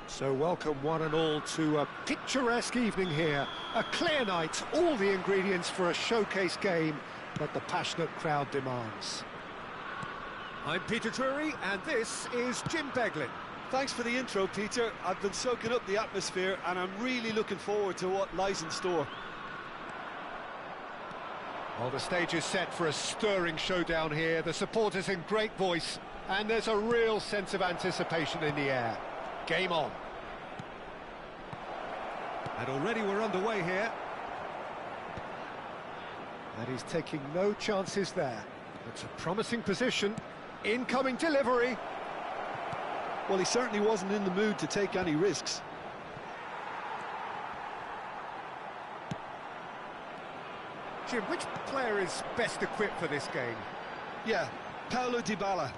So welcome one and all to a picturesque evening here. A clear night, all the ingredients for a showcase game that the passionate crowd demands. I'm Peter Drury and this is Jim Beglin. Thanks for the intro, Peter. I've been soaking up the atmosphere and I'm really looking forward to what lies in store. Well, the stage is set for a stirring showdown here. The supporters in great voice and there's a real sense of anticipation in the air. Game on. And already we're underway here. And he's taking no chances there. It's a promising position. Incoming delivery. Well, he certainly wasn't in the mood to take any risks. Jim, which player is best equipped for this game? Yeah, Paulo Dybala.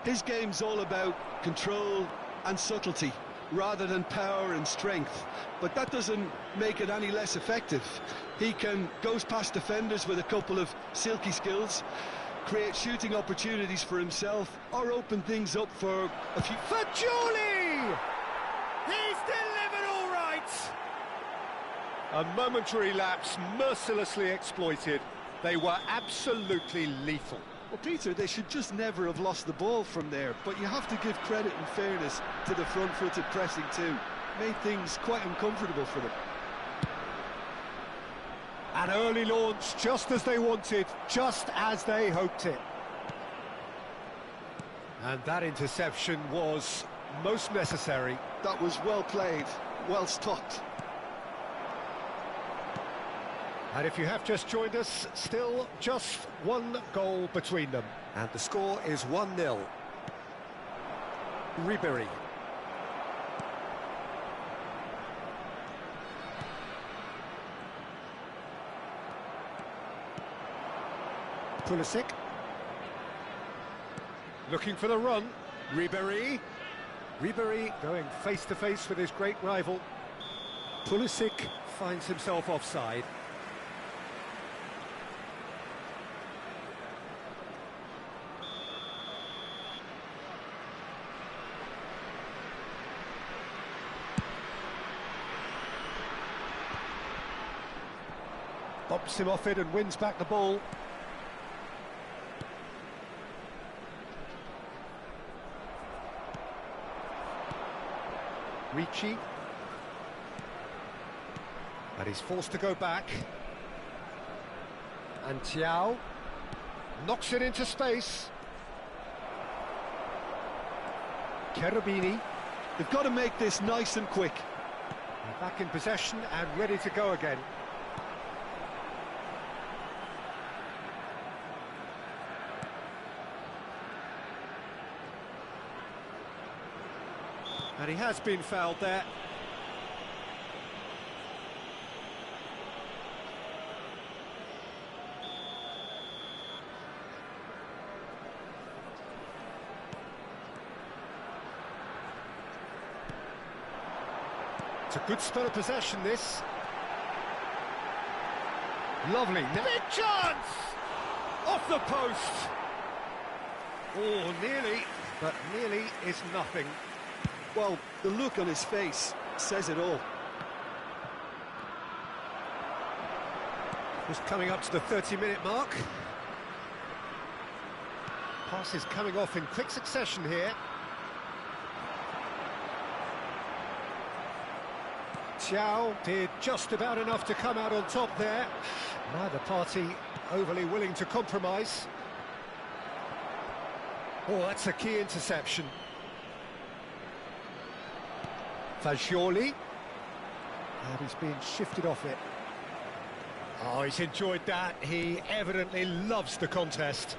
His game's all about control and subtlety, rather than power and strength. But that doesn't make it any less effective. He can goes past defenders with a couple of silky skills, create shooting opportunities for himself, or open things up for a few... Fajoli! He's delivered all right! A momentary lapse mercilessly exploited. They were absolutely lethal. Well, Peter, they should just never have lost the ball from there, but you have to give credit and fairness to the front-footed pressing too. Made things quite uncomfortable for them. An early launch, just as they wanted, just as they hoped it. And that interception was most necessary. That was well played, well stopped. And if you have just joined us, still just one goal between them. And the score is 1-0. Ribery. Pulisic. Looking for the run. Ribery. Ribery going face-to-face with his great rival. Pulisic finds himself offside. Bumps him off it and wins back the ball. Ricci. And he's forced to go back. And Thiaw knocks it into space. Cherubini. They've got to make this nice and quick. They're back in possession and ready to go again. And he has been fouled there. It's a good spell of possession, this. Lovely. Big chance! Off the post! Oh, nearly, but nearly is nothing. Well, the look on his face says it all. Just coming up to the 30-minute mark. Passes coming off in quick succession here. Xiao did just about enough to come out on top there. Neither party overly willing to compromise. Oh, that's a key interception. Fagioli. And he's being shifted off it. Oh, he's enjoyed that. He evidently loves the contest.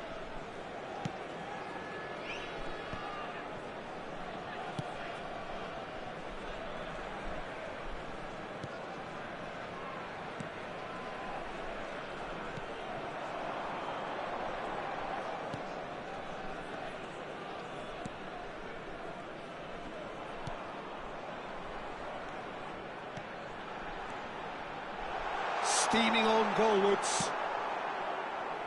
Steaming on goalwards.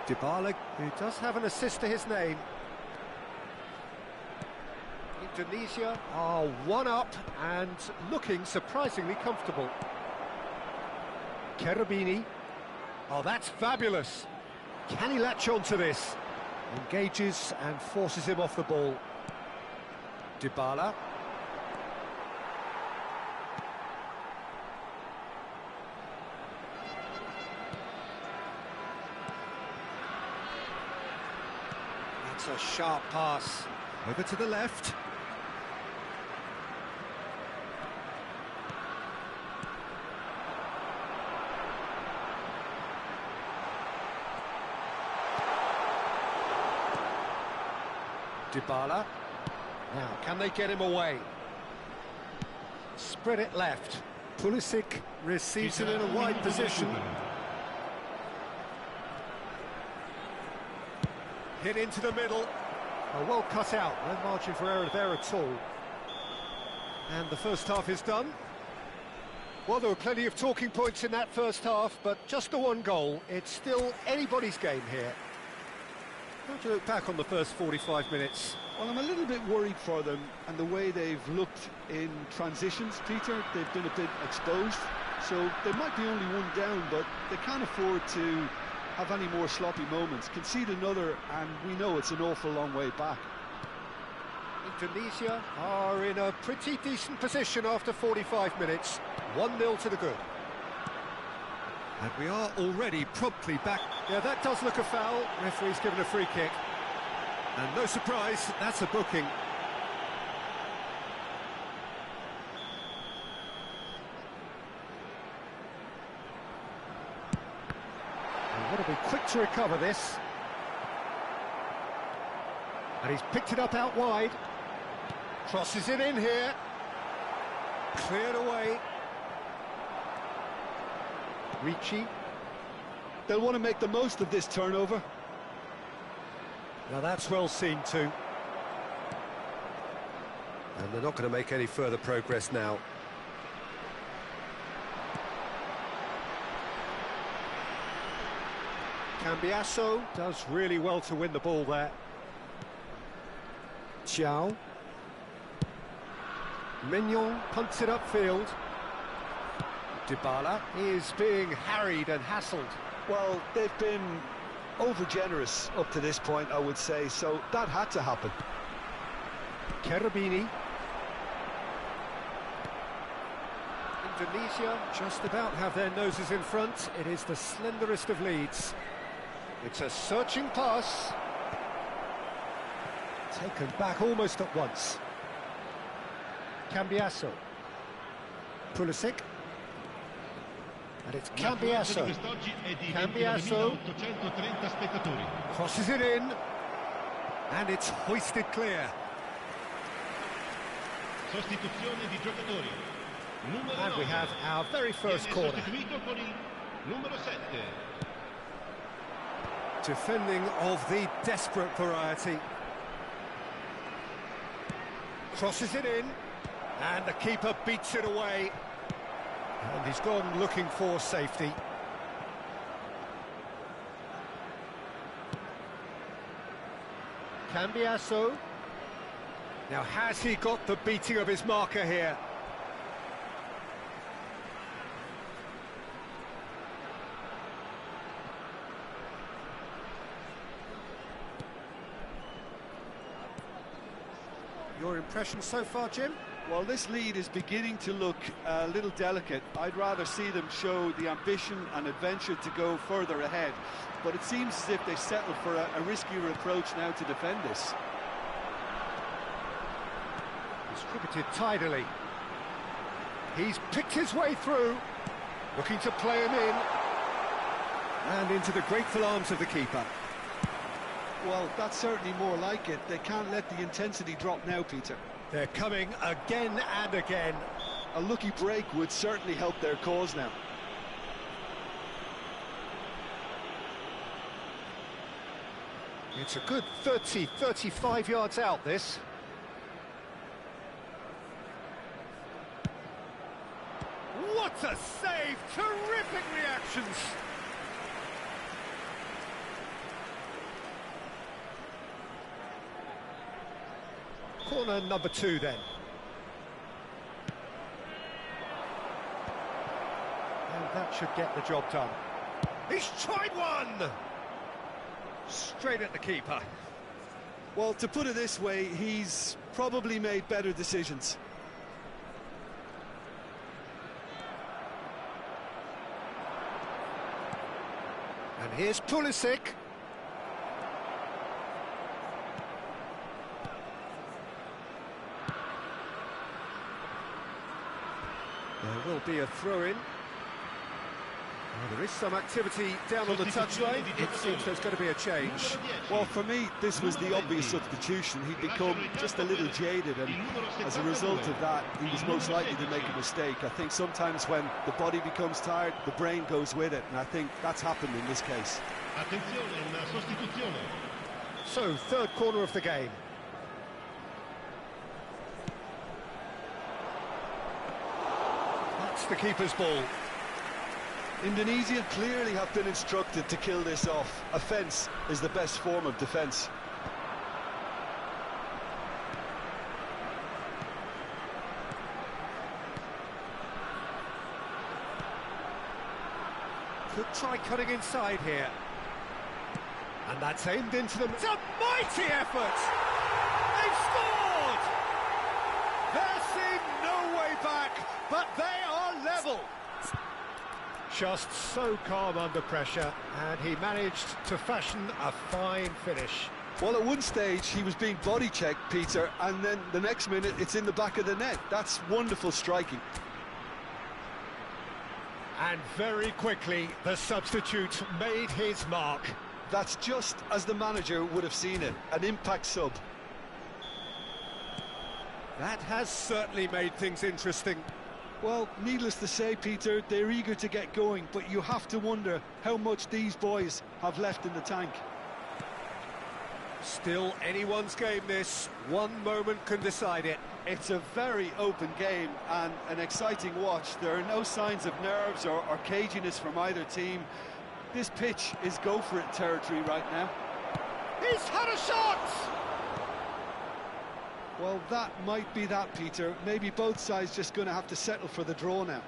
Dybala, who does have an assist to his name. Indonesia are one up and looking surprisingly comfortable. Cherubini. Oh, that's fabulous. Can he latch on to this? Engages and forces him off the ball. Dybala. That's a sharp pass. Over to the left. Dybala. Now, can they get him away? Spread it left. Pulisic receives it in a wide position. Hit into the middle. Oh, well cut out. No margin for error there at all. And the first half is done. Well, there were plenty of talking points in that first half, but just the one goal. It's still anybody's game here. How do you look back on the first 45 minutes? Well, I'm a little bit worried for them and the way they've looked in transitions, Peter. They've been a bit exposed, so they might be only one down, but they can't afford to have any more sloppy moments. Concede another, and we know it's an awful long way back. Indonesia are in a pretty decent position after 45 minutes. 1-0 to the good. And we are already promptly back. Yeah, that does look a foul. Referee's given a free kick. And no surprise, that's a booking. And want to be quick to recover this. And he's picked it up out wide. Crosses it in here. Cleared away. Ricci. They'll want to make the most of this turnover. Now that's well seen too. And they're not going to make any further progress now. Cambiasso does really well to win the ball there. Xiao. Mignon punts it upfield. Dybala is being harried and hassled. Well, they've been over-generous up to this point, I would say, so that had to happen. Cherubini. Indonesia just about have their noses in front. It is the slenderest of leads. It's a searching pass. Taken back almost at once. Cambiasso. Pulisic. And it's Cambiasso. Cambiasso crosses it in, and it's hoisted clear. And we have our very first corner. Defending of the desperate variety. Crosses it in, and the keeper beats it away. And he's gone looking for safety. Cambiasso. Now, has he got the beating of his marker here? Your impression so far, Jim? Well, this lead is beginning to look a little delicate. I'd rather see them show the ambition and adventure to go further ahead. But it seems as if they settled for a riskier approach now to defend this. Distributed tidily. He's picked his way through, looking to play him in. And into the grateful arms of the keeper. Well, that's certainly more like it. They can't let the intensity drop now, Peter. They're coming again and again. A lucky break would certainly help their cause now. It's a good 30, 35 yards out, this. What a save! Terrific reactions! Corner number 2 then. And that should get the job done. He's tried one! Straight at the keeper. Well, to put it this way, he's probably made better decisions. And here's Pulisic. There will be a throw-in. Well, there is some activity down on the touchline. It seems there's going to be a change. Well, for me, this was the obvious substitution. He'd become just a little jaded, and as a result of that, he was most likely to make a mistake. I think sometimes when the body becomes tired, the brain goes with it, and I think that's happened in this case. So, third corner of the game. That's the keeper's ball. Indonesia clearly have been instructed to kill this off. Offence is the best form of defence. Could try cutting inside here. And that's aimed into them. It's a mighty effort! They've scored! There seemed no way back, but they are level. Just so calm under pressure, and he managed to fashion a fine finish. Well, at one stage he was being body checked, Peter, and then the next minute it's in the back of the net. That's wonderful striking. And very quickly the substitute made his mark. That's just as the manager would have seen it, an impact sub. That has certainly made things interesting. Well, needless to say, Peter, they're eager to get going, but you have to wonder how much these boys have left in the tank. Still anyone's game, this. One moment can decide it. It's a very open game and an exciting watch. There are no signs of nerves or caginess from either team. This pitch is go-for-it territory right now. He's had a shot! Well, that might be that, Peter. Maybe both sides just going to have to settle for the draw now.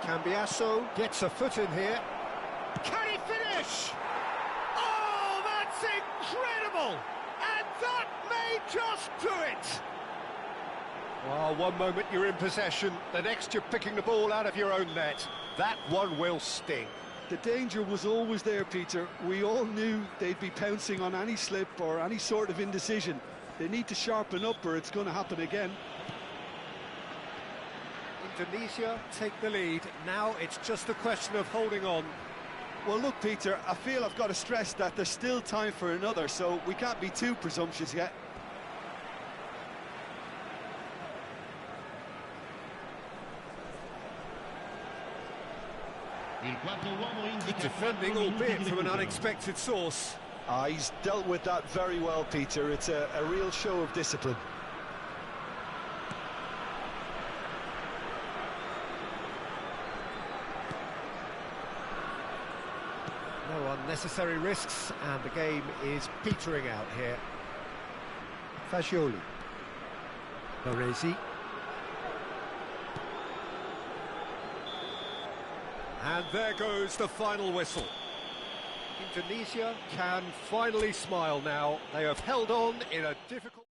Cambiasso gets a foot in here. Can he finish? Oh, that's incredible! And that may just do it! Well, one moment you're in possession, the next you're picking the ball out of your own net. That one will sting. The danger was always there, Peter. We all knew they'd be pouncing on any slip or any sort of indecision. They need to sharpen up or it's going to happen again. Indonesia take the lead. Now it's just a question of holding on. Well, look, Peter, I feel I've got to stress that there's still time for another, so we can't be too presumptuous yet. Defending, albeit from an unexpected source. He's dealt with that very well, Peter. It's a real show of discipline. No unnecessary risks, and the game is petering out here. Fagioli. Baresi. And there goes the final whistle. Tunisia can finally smile now. They have held on in a difficult...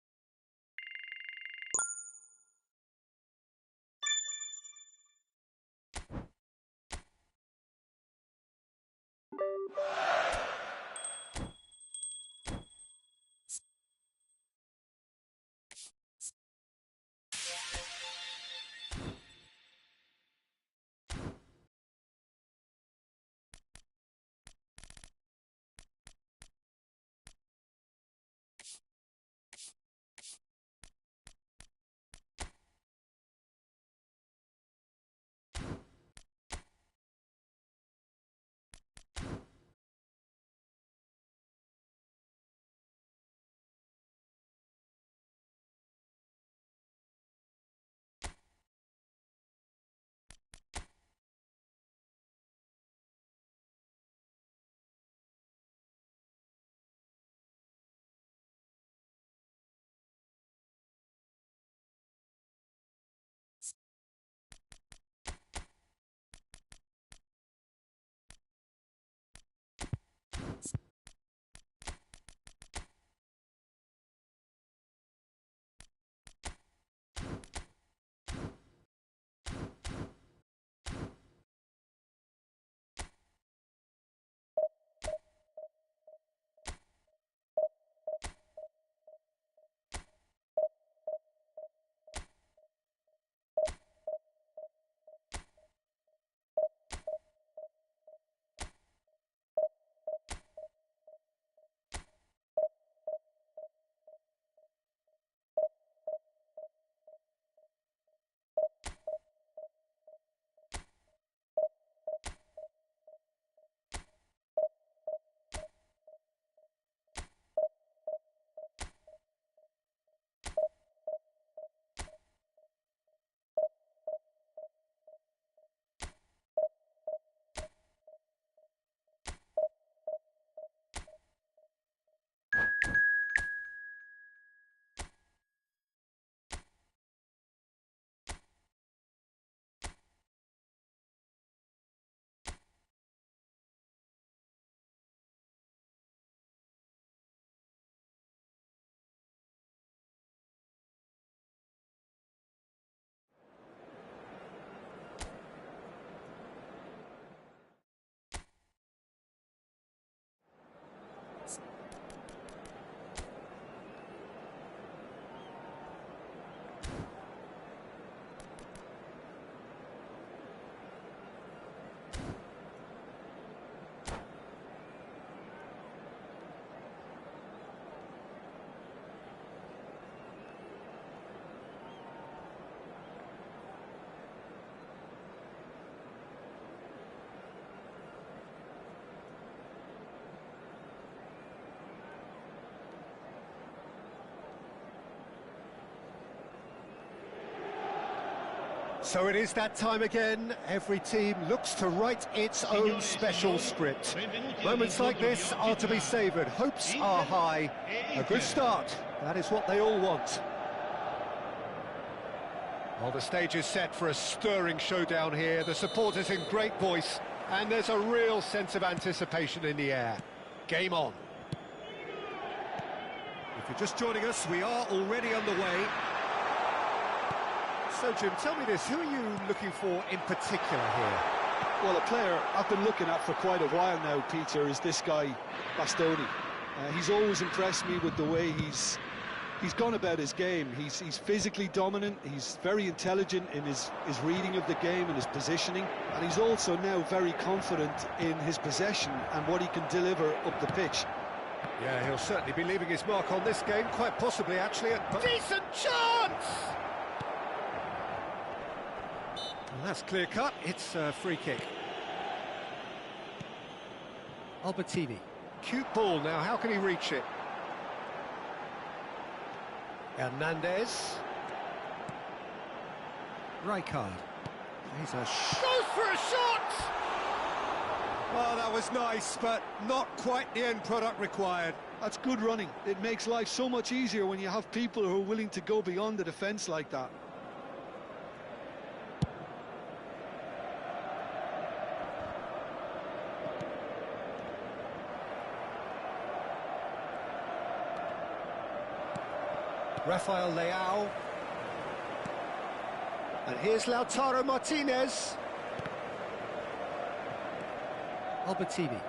So it is that time again. Every team looks to write its own special script. Moments like this are to be savoured. Hopes are high. A good start. That is what they all want. Well, the stage is set for a stirring showdown here. The supporters in great voice, and there's a real sense of anticipation in the air. Game on. If you're just joining us, we are already underway. So, Jim, tell me this, who are you looking for in particular here? Well, a player I've been looking at for quite a while now, Peter, is this guy, Bastoni. He's always impressed me with the way he's gone about his game. He's physically dominant, he's very intelligent in his reading of the game and his positioning, and he's also now very confident in his possession and what he can deliver up the pitch. Yeah, he'll certainly be leaving his mark on this game, quite possibly, actually. A decent chance! Well, that's clear-cut. It's a free kick. Albertini. Cute ball now. How can he reach it? Hernandez. Rijkaard. He's a goes for a shot! Well, that was nice, but not quite the end product required. That's good running. It makes life so much easier when you have people who are willing to go beyond the defence like that. Rafael Leao. And here's Lautaro Martinez. Albertini.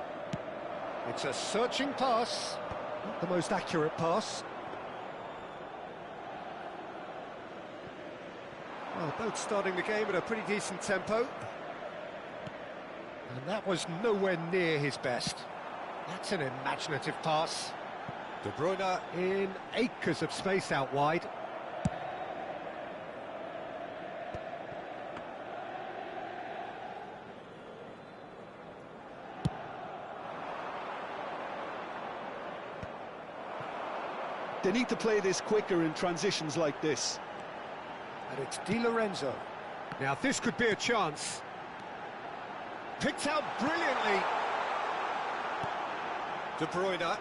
It's a searching pass. Not the most accurate pass. Well, both starting the game at a pretty decent tempo. And that was nowhere near his best. That's an imaginative pass. De Bruyne in acres of space out wide. They need to play this quicker in transitions like this. And it's Di Lorenzo. Now this could be a chance. Picked out brilliantly. De Bruyne.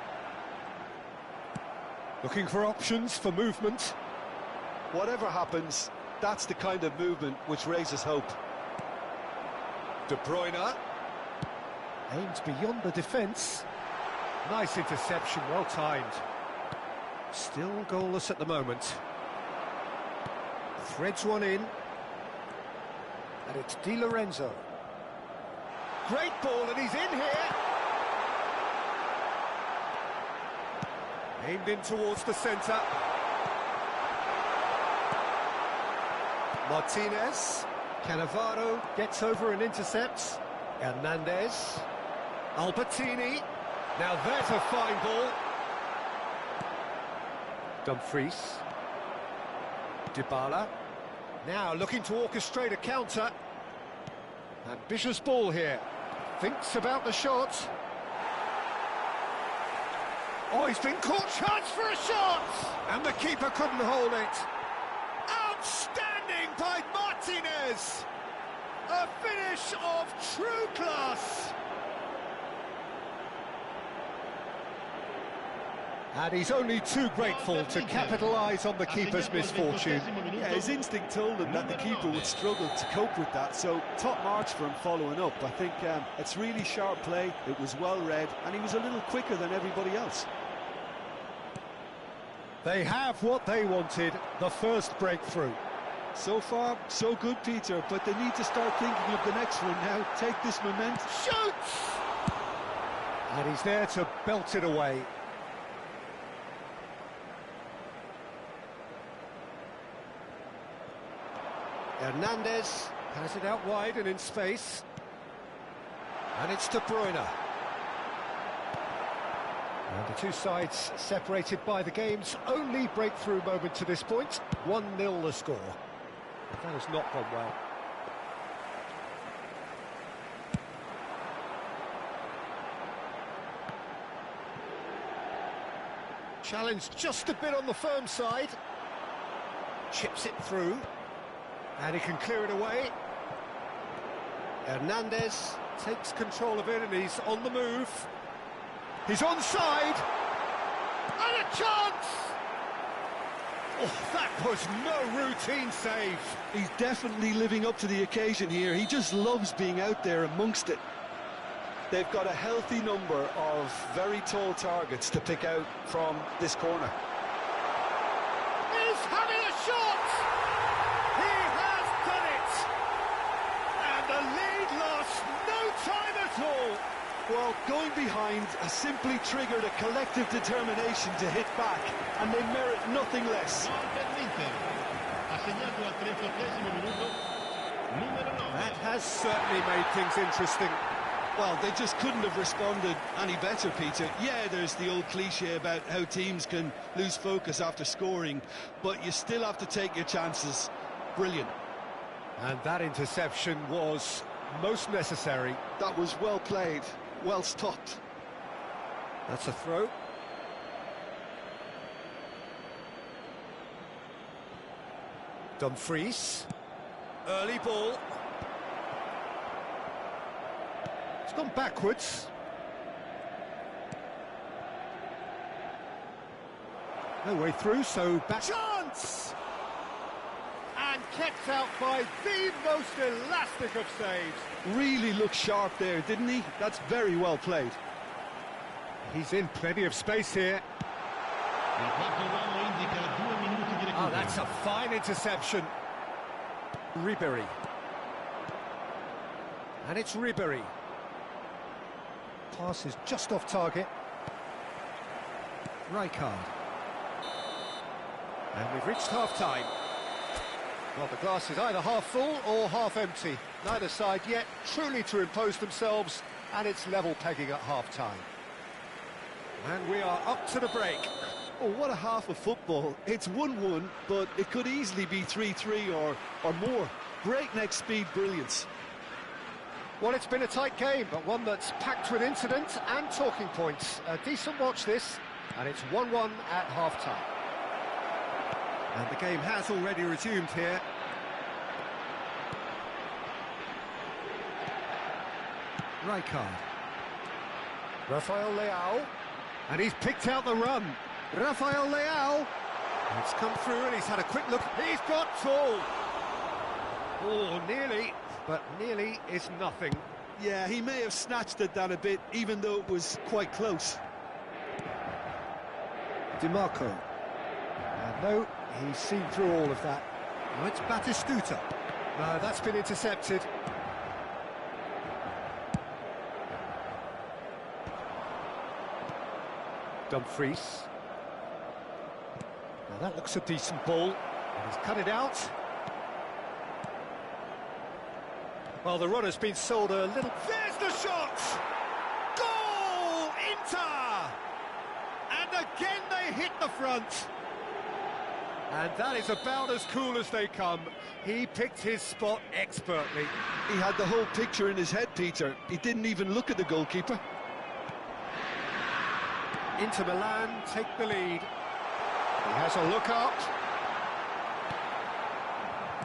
Looking for options for movement. Whatever happens, that's the kind of movement which raises hope. De Bruyne. Aims beyond the defence. Nice interception, well timed. Still goalless at the moment. Threads one in. And it's Di Lorenzo. Great ball, and he's in here. Aimed in towards the centre. Martinez. Cannavaro gets over and intercepts. Hernandez. Albertini. Now there's a fine ball. Dumfries. Dybala. Now looking to orchestrate a counter. Ambitious ball here. Thinks about the shot. Oh, he's been caught. Chance for a shot! And the keeper couldn't hold it. Outstanding by Martinez. A finish of true class. And he's only too grateful to capitalise on the keeper's misfortune. Yeah, his instinct told him that the keeper would struggle to cope with that, so top marks for him following up. I think it's really sharp play, it was well read, and he was a little quicker than everybody else. They have what they wanted, the first breakthrough. So far, so good, Peter, but they need to start thinking of the next one now. Take this momentum. Shoots! And he's there to belt it away. Hernandez has it out wide and in space. And it's De Bruyne. And the two sides separated by the game's only breakthrough moment to this point. 1-0 the score. That has not gone well. Challenged just a bit on the firm side. Chips it through. And he can clear it away. Hernandez takes control of it and he's on the move. He's onside. And a chance! Oh, that was no routine save. He's definitely living up to the occasion here. He just loves being out there amongst it. They've got a healthy number of very tall targets to pick out from this corner. He's having a shot! He has done it! And the lead lost no time at all. Well, going behind has simply triggered a collective determination to hit back, and they merit nothing less. That has certainly made things interesting. Well, they just couldn't have responded any better, Peter. Yeah, there's the old cliche about how teams can lose focus after scoring, but you still have to take your chances. Brilliant. And that interception was most necessary. That was well played, well stopped. That's a throw. Dumfries. Early ball. It's gone backwards. No way through, so back. Chance! And kept out by the most elastic of saves. Really looked sharp there, didn't he? That's very well played. He's in plenty of space here. Il quarto uomo indica 2 minuti Oh, that's a fine interception. Ribery. And it's Ribery. Pass is just off target. Rijkaard. And we've reached half-time. Well, the glass is either half full or half empty. Neither side yet truly to impose themselves, and it's level pegging at half-time. And we are up to the break. Oh, what a half of football. It's 1-1, but it could easily be 3-3 or more. Breakneck speed brilliance. Well, it's been a tight game, but one that's packed with incident and talking points. A decent watch this, and it's 1-1 at half-time. And the game has already resumed here. Rijkaard. Rafael Leao. And he's picked out the run. Rafael Leao. It's come through and he's had a quick look. He's got full. Oh, nearly, but nearly is nothing. Yeah, he may have snatched at that a bit, even though it was quite close. DiMarco. And no, he's seen through all of that. Now it's Batistuta. No, that's been intercepted. Dumfries. Now that looks a decent ball. And he's cut it out. Well, the runner's been sold a little... There's the shot! Goal! Inter! And again they hit the front. And that is about as cool as they come. He picked his spot expertly. He had the whole picture in his head, Peter. He didn't even look at the goalkeeper. Inter Milan take the lead. He has a look up.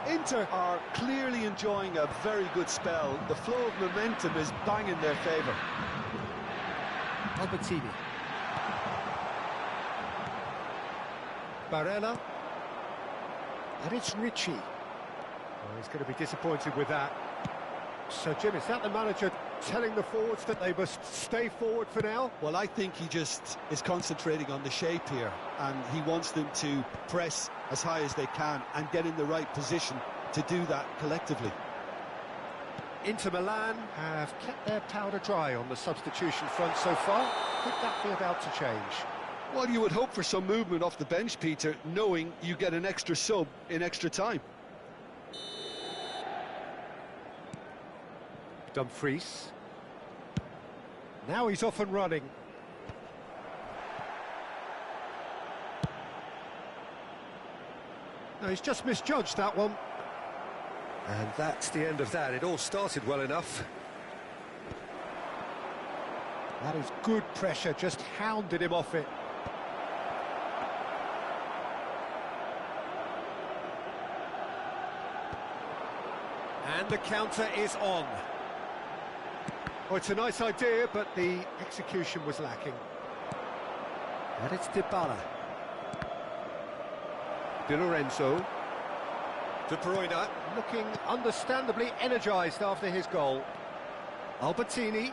Inter are clearly enjoying a very good spell. The flow of momentum is bang in their favour. Albertini. Barella. And it's Ricci. Well, he's going to be disappointed with that. So, Jim, is that the manager telling the forwards that they must stay forward for now? Well, I think he just is concentrating on the shape here, and he wants them to press as high as they can and get in the right position to do that collectively. Inter Milan have kept their powder dry on the substitution front so far. Could that be about to change? Well, you would hope for some movement off the bench, Peter, knowing you get an extra sub in extra time. Dumfries. Now he's off and running. No, he's just misjudged that one. And that's the end of that. It all started well enough. That is good pressure, just hounded him off it. And the counter is on. Oh, it's a nice idea, but the execution was lacking. And it's Dybala. Di Lorenzo. De Bruyne, looking understandably energised after his goal. Albertini.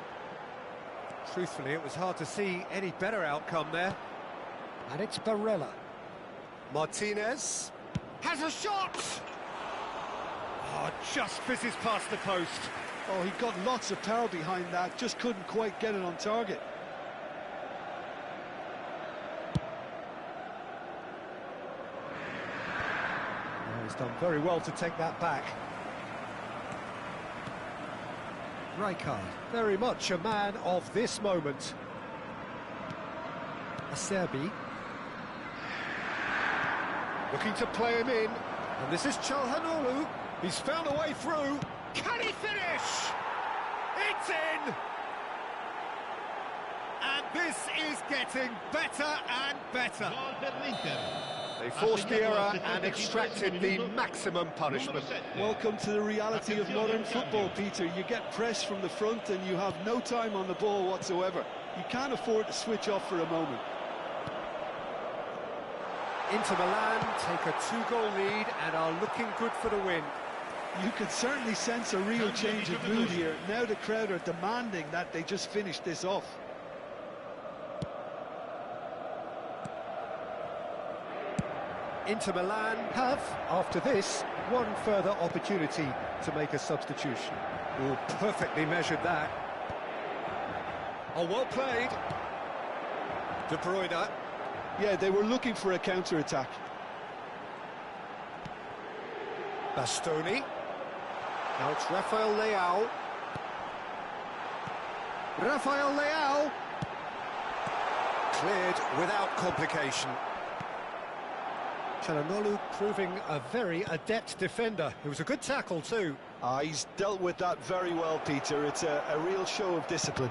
Truthfully, it was hard to see any better outcome there. And it's Barella. Martinez has a shot! Oh, just fizzes past the post. Oh, he got lots of power behind that, just couldn't quite get it on target. Oh, he's done very well to take that back. Rijkaard, very much a man of this moment. Acerbi. Looking to play him in. And this is Çalhanoğlu. He's found a way through. Can he finish? It's in! And this is getting better and better. They forced the error and extracted the maximum punishment. Welcome to the reality of modern football, Peter. You get pressed from the front and you have no time on the ball whatsoever. You can't afford to switch off for a moment. Inter Milan take a 2-goal lead and are looking good for the win. You can certainly sense a real change of mood here. Now the crowd are demanding that they just finish this off. Inter Milan have, after this, one further opportunity to make a substitution. Oh, perfectly measured that. Oh, well played. De Bruyne. Yeah, they were looking for a counter-attack. Bastoni. Now it's Rafael Leao. Rafael Leao. Cleared without complication. Çalhanoğlu proving a very adept defender. It was a good tackle too. He's dealt with that very well, Peter. It's a real show of discipline.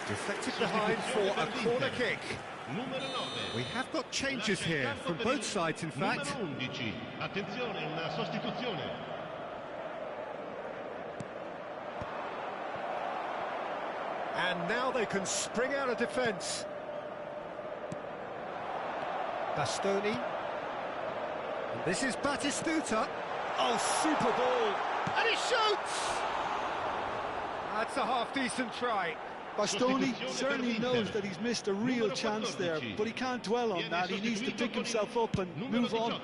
Deflected behind for a corner kick. We have got changes here from both sides, in fact. Attenzione, una sostituzione. And now they can spring out of defence. Bastoni. And this is Batistuta. Oh, super ball. And he shoots! That's a half-decent try. Bastoni certainly knows that he's missed a real chance there, but he can't dwell on that. He needs to pick himself up and move on.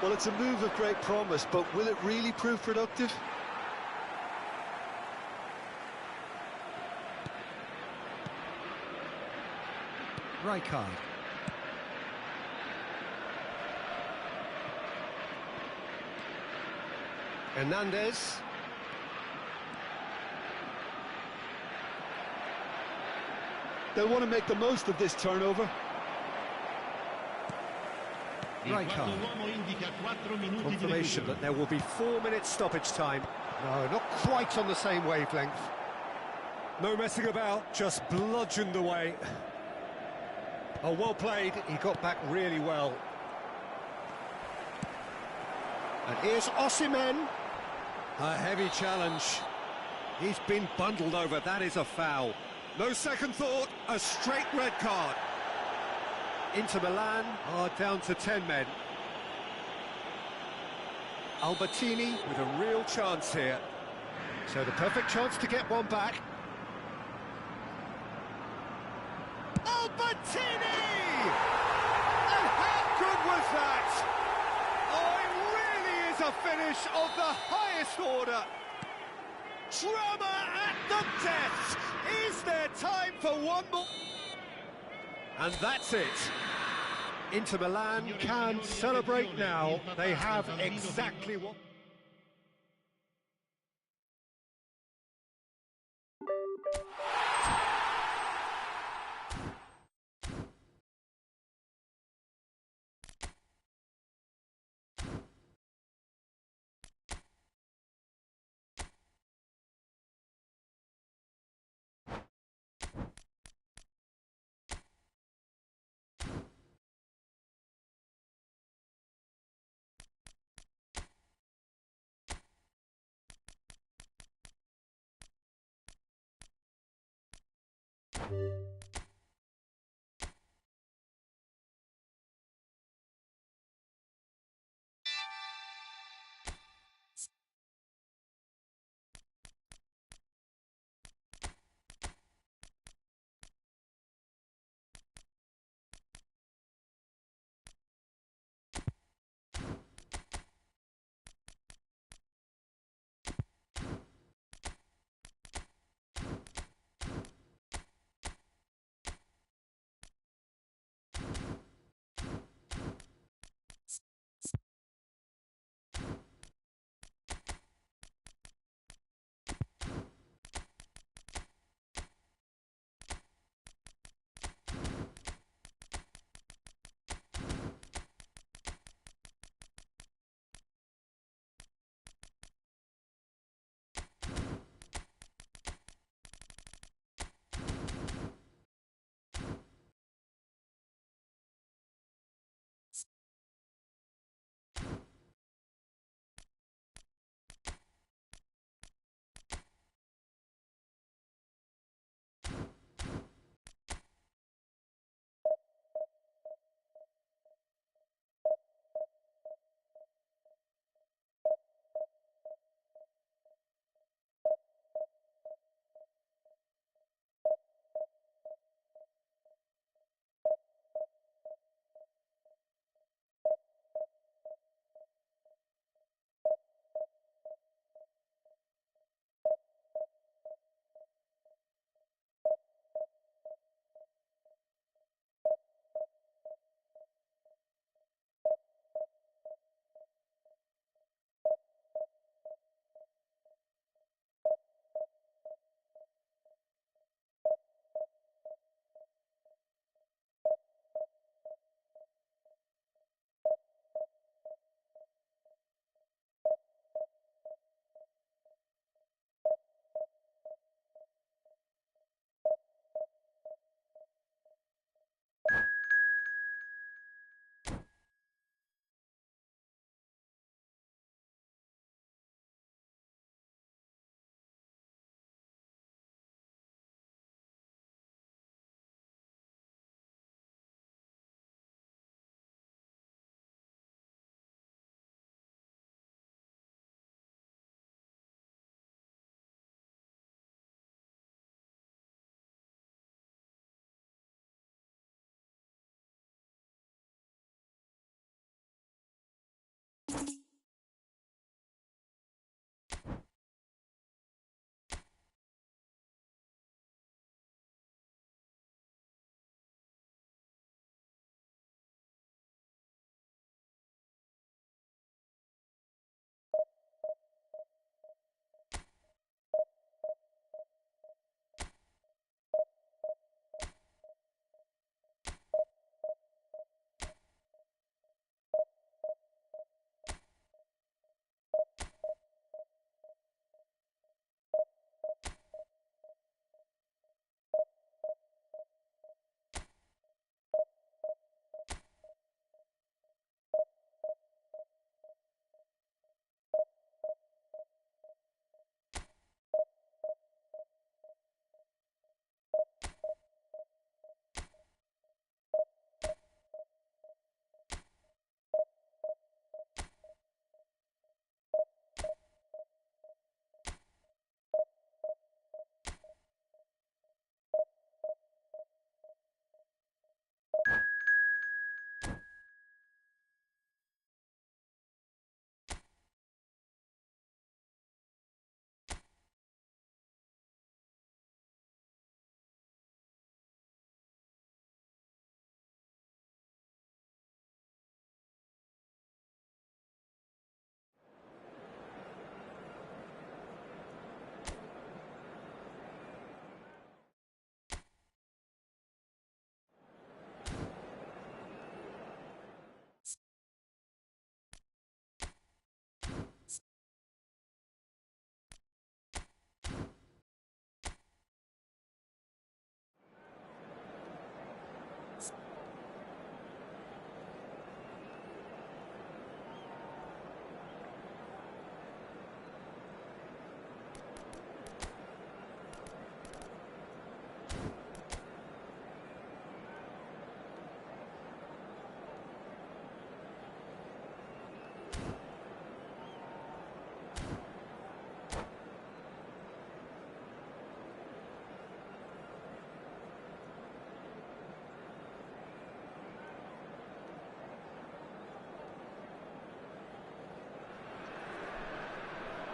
Well, it's a move of great promise, but will it really prove productive? Rijkaard. Hernandez. They'll want to make the most of this turnover. Rijkaard. Confirmation that there will be 4 minutes stoppage time. No, not quite on the same wavelength. No messing about, just bludgeoned away. Oh, well played. He got back really well. And here's Osimhen. A heavy challenge. He's been bundled over. That is a foul. No second thought, a straight red card. Inter Milan are down to 10 men. Albertini with a real chance here. So the perfect chance to get one back. Albertini! And how good was that? Oh, it really is a finish of the highest order. Drama at the death. Is there time for one more? And that's it. Inter Milan can celebrate now. They have exactly what...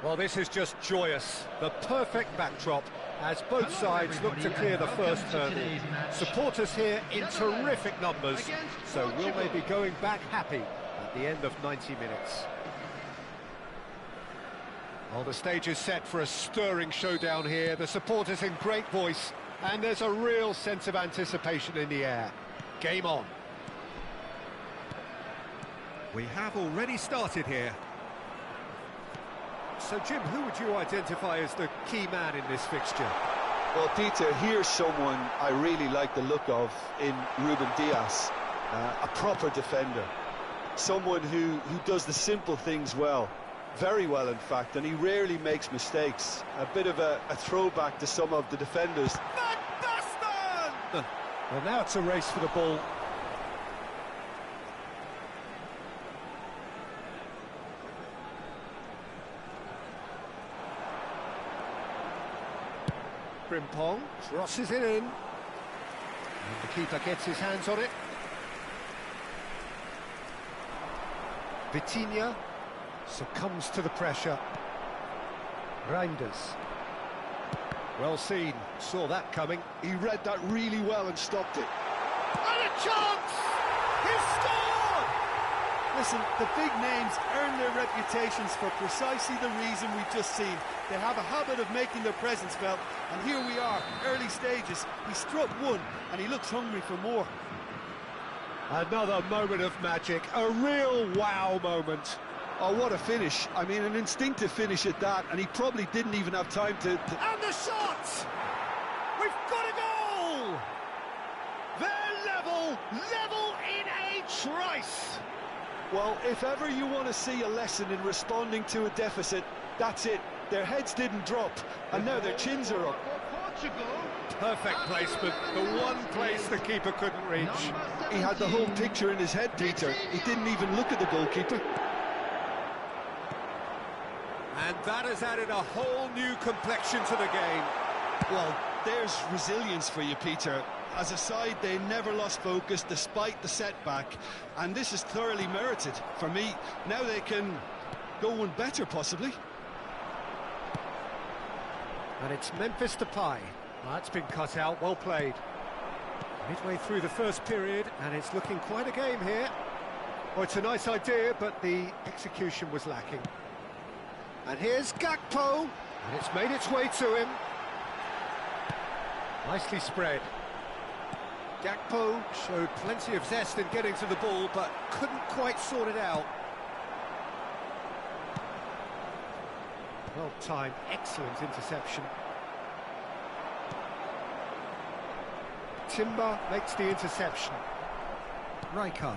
Well, this is just joyous. The perfect backdrop as both sides look to clear the first hurdle. Supporters here in terrific numbers, so will they be going back happy at the end of 90 minutes? Well, the stage is set for a stirring showdown here. The supporters in great voice, and there's a real sense of anticipation in the air. Game on. We have already started here. So, Jim, who would you identify as the key man in this fixture? Well, Peter, here's someone I really like the look of in Ruben Dias, a proper defender. Someone who does the simple things well, very well in fact, and he rarely makes mistakes. A bit of a throwback to some of the defenders. Well, now it's a race for the ball. Frimpong crosses it in. And the keeper gets his hands on it. Vitinha succumbs to the pressure. Reinders. Well seen, saw that coming. He read that really well and stopped it. And a chance! He's scored! Listen, the big names earn their reputations for precisely the reason we've just seen. They have a habit of making their presence felt, and here we are, early stages. He struck one, and he looks hungry for more. Another moment of magic, a real wow moment. Oh, what a finish. I mean, an instinctive finish at that, and he probably didn't even have time to... And the shot! We've got a goal! They're level in a trice! Well, if ever you want to see a lesson in responding to a deficit, that's it. Their heads didn't drop, and now their chins are up. Perfect placement, the one place the keeper couldn't reach. He had the whole picture in his head, Peter. He didn't even look at the goalkeeper. And that has added a whole new complexion to the game. Well, there's resilience for you, Peter. as a side, they never lost focus despite the setback, and this is thoroughly merited for me. Now they can go one better, possibly. And it's Memphis Depay. That's been cut out, well played. Midway through the first period, and it's looking quite a game here. Well, it's a nice idea, but the execution was lacking. And here's Gakpo, and it's made its way to him. Nicely spread. Gakpo showed plenty of zest in getting to the ball, but couldn't quite sort it out. Well-timed, excellent interception. Timber makes the interception. Rijkaard.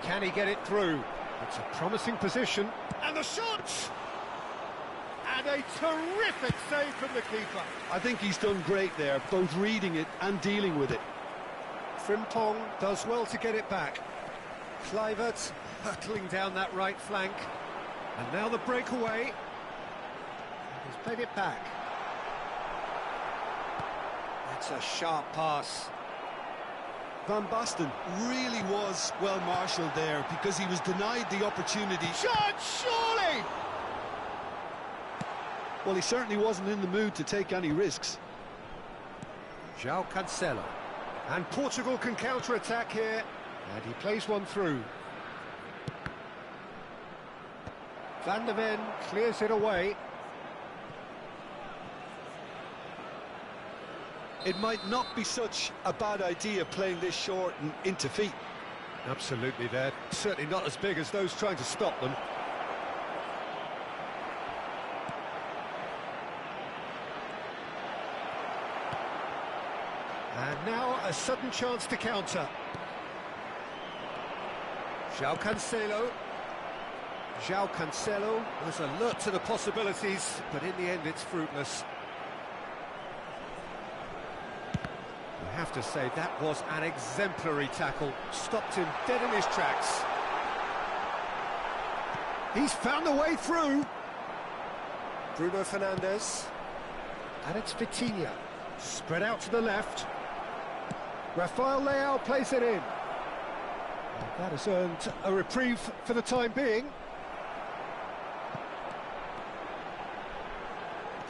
Can he get it through? It's a promising position. And the shot! And a terrific save from the keeper. I think he's done great there, both reading it and dealing with it. Frimpong does well to get it back. Kluivert hurtling down that right flank. And now the breakaway. He's played it back. That's a sharp pass. Van Basten really was well marshalled there because he was denied the opportunity. Shot, surely! Well, he certainly wasn't in the mood to take any risks. João Cancelo. And Portugal can counter-attack here. And he plays one through. Van der Ven clears it away. It might not be such a bad idea playing this short and into feet. Absolutely, they're certainly not as big as those trying to stop them. And now a sudden chance to counter. João Cancelo. João Cancelo was alert to the possibilities, but in the end it's fruitless. I have to say that was an exemplary tackle. Stopped him dead in his tracks. He's found a way through. Bruno Fernandes. And it's Vitinha. Spread out to the left. Rafael Leao plays it in. And that has earned a reprieve for the time being.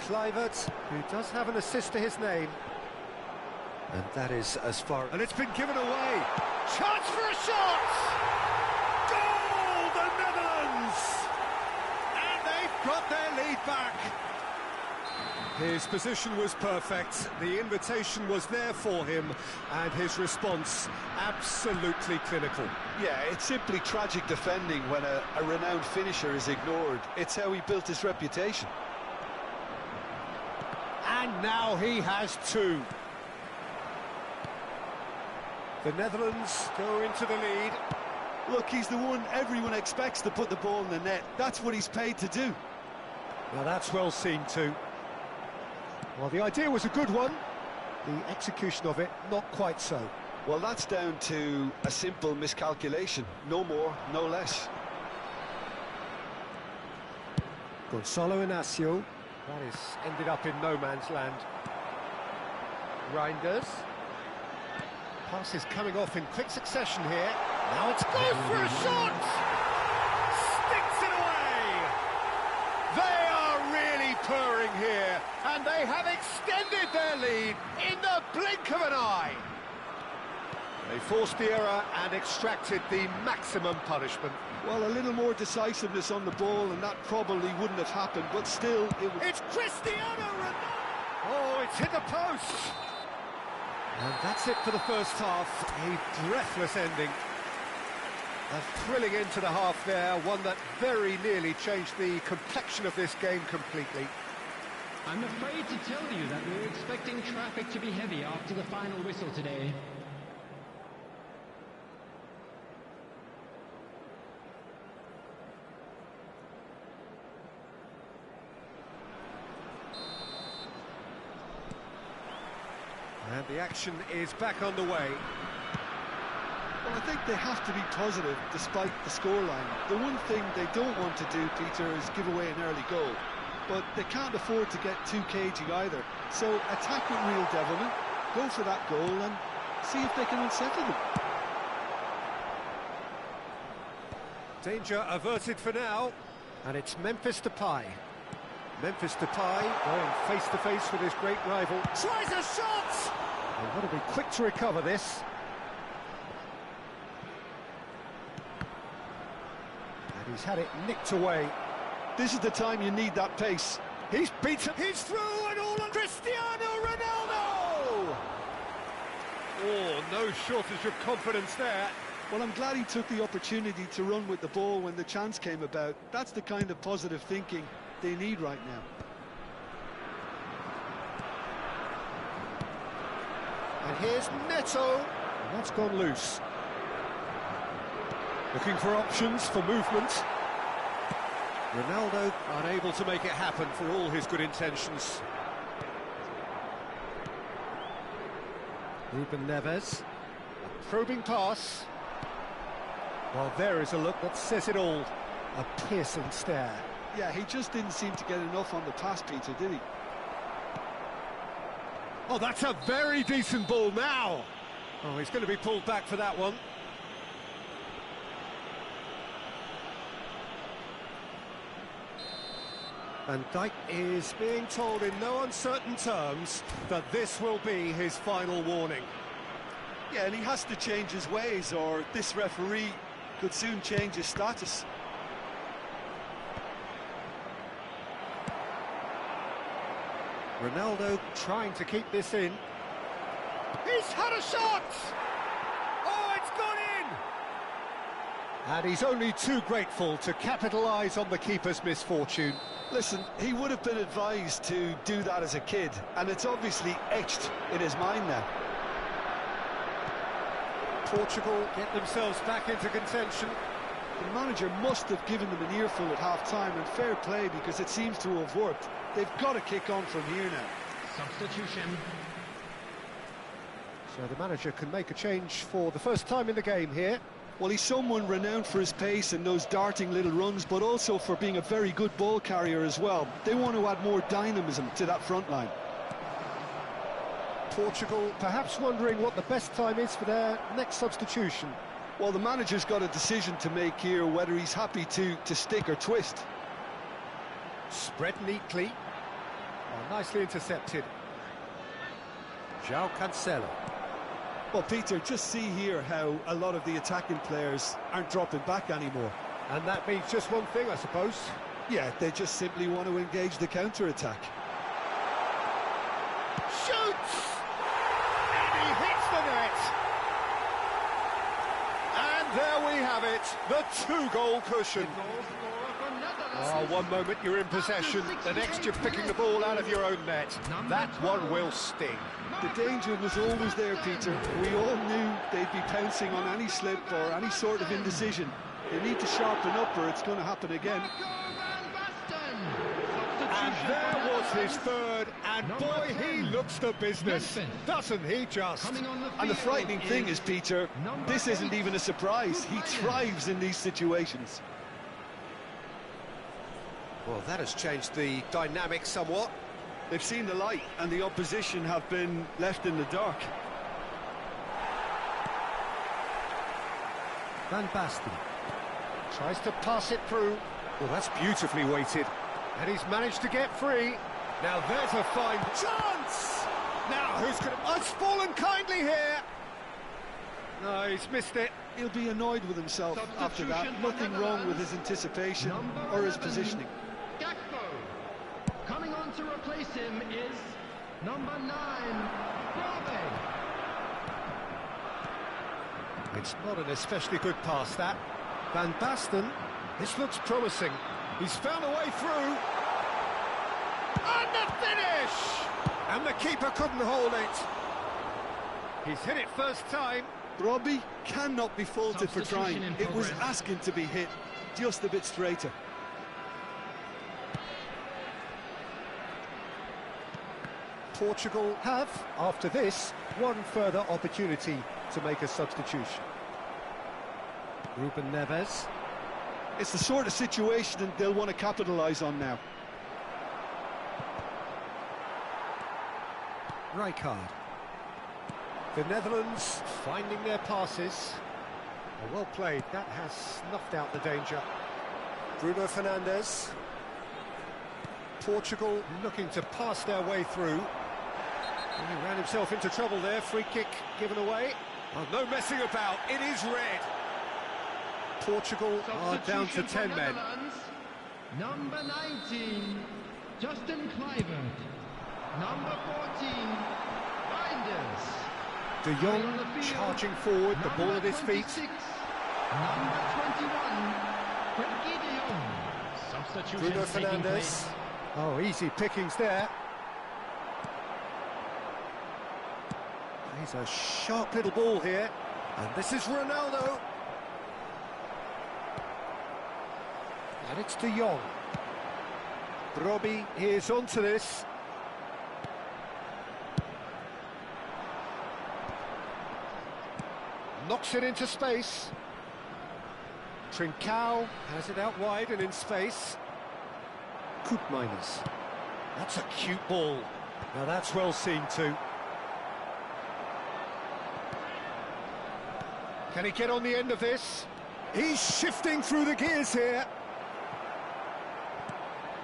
Kluivert, who does have an assist to his name. And that is as far... And it's been given away. Chance for a shot! Goal, the Netherlands! And they've got their lead back. His position was perfect, the invitation was there for him, and his response absolutely clinical. Yeah, it's simply tragic defending when a renowned finisher is ignored. It's how he built his reputation. And now he has two. The Netherlands go into the lead. Look, he's the one everyone expects to put the ball in the net. That's what he's paid to do. Now that's well seen too. Well, the idea was a good one. The execution of it, not quite so. Well, that's down to a simple miscalculation. No more, no less. Gonçalo Inácio. That is ended up in no man's land. Reinders. Pass is coming off in quick succession here. Now it's goes for a shot! Sticks it away! They are really purring here, and they have extended their lead in the blink of an eye. They forced the error and extracted the maximum punishment. Well, a little more decisiveness on the ball, and that probably wouldn't have happened, but still, it was... It's Cristiano Ronaldo! Oh, it's hit the post! And that's it for the first half, a breathless ending. A thrilling end to the half there, one that very nearly changed the complexion of this game completely. I'm afraid to tell you that we were expecting traffic to be heavy after the final whistle today. And the action is back underway. Well, I think they have to be positive despite the scoreline. The one thing they don't want to do, Peter, is give away an early goal. but they can't afford to get too cagey either. So attack with real devilment, go for that goal and see if they can unsettle them. Danger averted for now, and it's Memphis Depay. Memphis Depay going face-to-face with his great rival. Tries a shot! They've got to be quick to recover this. And he's had it nicked away. This is the time you need that pace. He's beaten. He's through and all on Cristiano Ronaldo! Oh, no shortage of confidence there. Well, I'm glad he took the opportunity to run with the ball when the chance came about. That's the kind of positive thinking they need right now. And here's Neto. And that's gone loose. Looking for options for movement. Ronaldo unable to make it happen for all his good intentions. Ruben Neves. A probing pass. Well, there is a look that says it all. A piercing stare. Yeah, he just didn't seem to get enough on the pass, Peter, did he? Oh, that's a very decent ball now. Oh, he's going to be pulled back for that one. Van Dijk is being told in no uncertain terms that this will be his final warning. Yeah, and he has to change his ways, or this referee could soon change his status. Ronaldo trying to keep this in. He's had a shot! Oh, it's gone in! And he's only too grateful to capitalise on the keeper's misfortune. Listen, he would have been advised to do that as a kid, and it's obviously etched in his mind now. Portugal get themselves back into contention. The manager must have given them an earful at half-time, and fair play, because it seems to have worked. They've got to kick on from here now. Substitution. So the manager can make a change for the first time in the game here. Well, he's someone renowned for his pace and those darting little runs, but also for being a very good ball carrier as well. They want to add more dynamism to that front line. Portugal perhaps wondering what the best time is for their next substitution. Well, the manager's got a decision to make here, whether he's happy to stick or twist. Spread neatly. Oh, nicely intercepted. João Cancelo. Well, Peter, just see here how a lot of the attacking players aren't dropping back anymore. And that means just one thing, I suppose. Yeah, they just simply want to engage the counter-attack. Shoots! And he hits the net! And there we have it, the two-goal cushion. Oh, one moment you're in possession, the next you're picking the ball out of your own net. That one will sting. The danger was always there, Peter. We all knew they'd be pouncing on any slip or any sort of indecision. They need to sharpen up or it's going to happen again. And there was his third, and boy, he looks the business, doesn't he just? And the frightening thing is, Peter, this isn't even a surprise. He thrives in these situations. Well, that has changed the dynamic somewhat. They've seen the light, and the opposition have been left in the dark. Van Basten tries to pass it through. Well, that's beautifully weighted. And he's managed to get free. Now there's a fine chance! Now who's going to... Oh, it's fallen kindly here! No, he's missed it. He'll be annoyed with himself after that. Nothing wrong with his anticipation or his positioning. Coming on to replace him is number 9, Brobbey. It's not an especially good pass, that. Van Basten, this looks promising. He's found a way through. And the finish! And the keeper couldn't hold it. He's hit it first time. Brobbey cannot be faulted for trying. It was asking to be hit just a bit straighter. Portugal have, after this, one further opportunity to make a substitution. Ruben Neves. It's the sort of situation they'll want to capitalise on now. Rijkaard. The Netherlands finding their passes. Oh, well played, that has snuffed out the danger. Bruno Fernandes. Portugal looking to pass their way through. He ran himself into trouble there, free kick given away. Oh, no messing about, it is red. Portugal are down to 10 men. Number 19, Justin Kluivert. Number 14, Reinders. De Jong charging forward, the ball at his feet. Number 21, Frenkie de Jong. Substitution Bruno taking place. Fernandes. Oh, easy pickings there. He's a sharp little ball here. And this is Ronaldo. And it's De Jong. Robbie is onto this. Knocks it into space. Trincao has it out wide and in space. Koopmeiners. That's a cute ball. Now that's well seen too. Can he get on the end of this? He's shifting through the gears here.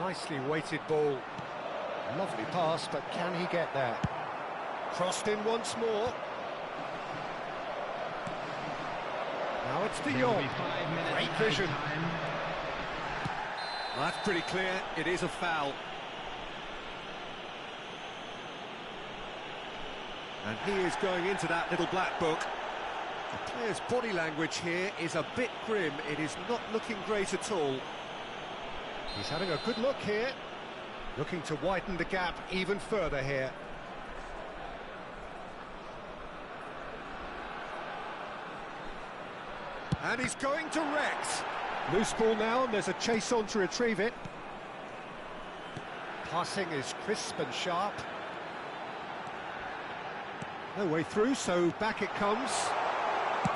Nicely weighted ball. Lovely pass, but can he get there? Crossed in once more. Now it's De Jong. Great vision. Well, that's pretty clear. It is a foul. And he is going into that little black book. The player's body language here is a bit grim. It is not looking great at all. He's having a good look here. Looking to widen the gap even further here. And he's going direct. Loose ball now, and there's a chase on to retrieve it. Passing is crisp and sharp. No way through, so back it comes.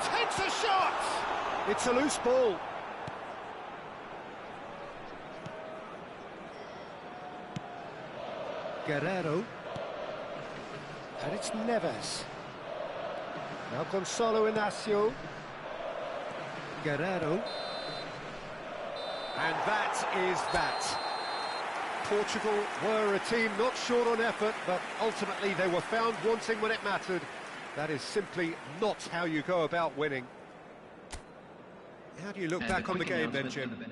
Takes a shot! It's a loose ball. Guerrero. And it's Neves. Now Gonzalo Inacio. Guerrero. And that is that. Portugal were a team not short on effort, but ultimately they were found wanting when it mattered. That is simply not how you go about winning. How do you look back on the game then, Jim?